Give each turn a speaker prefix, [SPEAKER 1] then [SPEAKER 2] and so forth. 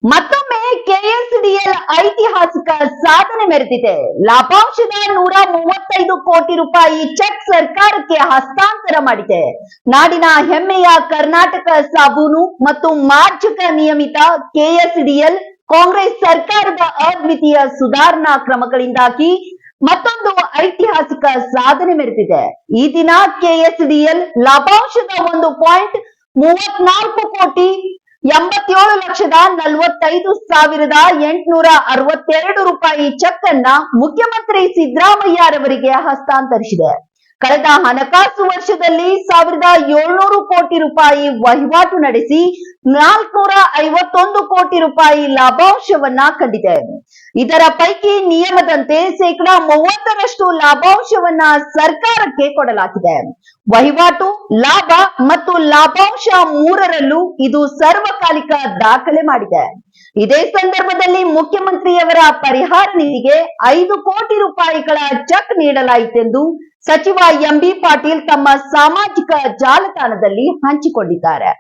[SPEAKER 1] ಮತ್ತೊಮ್ಮೆ ಕೆಎಸ್ಡಿಎಲ್ ಐತಿಹಾಸಿಕ ಸಾಧನೆ ಮೆರೆದಿದೆ. ಲಾಭಾಂಶದ 135 ಕೋಟಿ ರೂಪಾಯಿ ಚೆಕ್ ಸರ್ಕಾರಕ್ಕೆ ಹಸ್ತಾಂತರ ಮಾಡಿದೆ. ನಾಡಿನ ಹೆಮ್ಮೆಯ ಕರ್ನಾಟಕ ಸಾಬೂನು ಮತ್ತು ಮಾರ್ಜಕ ನಿಯಮಿತ ಕೆಎಸ್ಡಿಎಲ್ ಕಾಂಗ್ರೆಸ್ ಸರ್ಕಾರದ ಅದ್ವಿತೀಯ ಸುಧಾರಣಾ ಕ್ರಮಗಳಿಂದಾಗಿ ಮತ್ತೊಂದು ಐತಿಹಾಸಿಕ ಸಾಧನೆ ಮೆರೆದಿದೆ. ಈ ದಿನ ಕೆಎಸ್ಡಿಎಲ್ ಲಾಭಾಂಶದ 1.34 ಕೋಟಿ 87,45,862 ರೂಪಾಯಿ ಚೆಕ್ ಅನ್ನ ಮುಖ್ಯಮಂತ್ರಿ ಸಿದ್ದರಾಮಯ್ಯರವರಿಗೆ ಹಸ್ತಾಂತರಿಸಿದೆ. ಕಳೆದ ಹಣಕಾಸು ವರ್ಷದಲ್ಲಿ 1,700 ಕೋಟಿ ರೂಪಾಯಿ ವಹಿವಾಟು ನಡೆಸಿ 451 ಕೋಟಿ ರೂಪಾಯಿ ಲಾಭಾಂಶವನ್ನ ಕಂಡಿದೆ. ಇದರ ಪೈಕಿ ನಿಯಮದಂತೆ 30% ಲಾಭಾಂಶವನ್ನ ಸರ್ಕಾರಕ್ಕೆ ಕೊಡಲಾಗಿದೆ. ವಹಿವಾಟು, ಲಾಭ ಮತ್ತು ಲಾಭಾಂಶ ಮೂರರಲ್ಲೂ ಇದು ಸಾರ್ವಕಾಲಿಕ ದಾಖಲೆ ಮಾಡಿದೆ. ಇದೇ ಸಂದರ್ಭದಲ್ಲಿ ಮುಖ್ಯಮಂತ್ರಿಯವರ ಪರಿಹಾರ ನಿಧಿಗೆ 5 ಕೋಟಿ ರೂಪಾಯಿಗಳ ಚೆಕ್ ನೀಡಲಾಯಿತೆಂದು ಸಚಿವ ಎಂಬಿ ಪಾಟೀಲ್ ತಮ್ಮ ಸಾಮಾಜಿಕ ಜಾಲತಾಣದಲ್ಲಿ ಹಂಚಿಕೊಂಡಿದ್ದಾರೆ.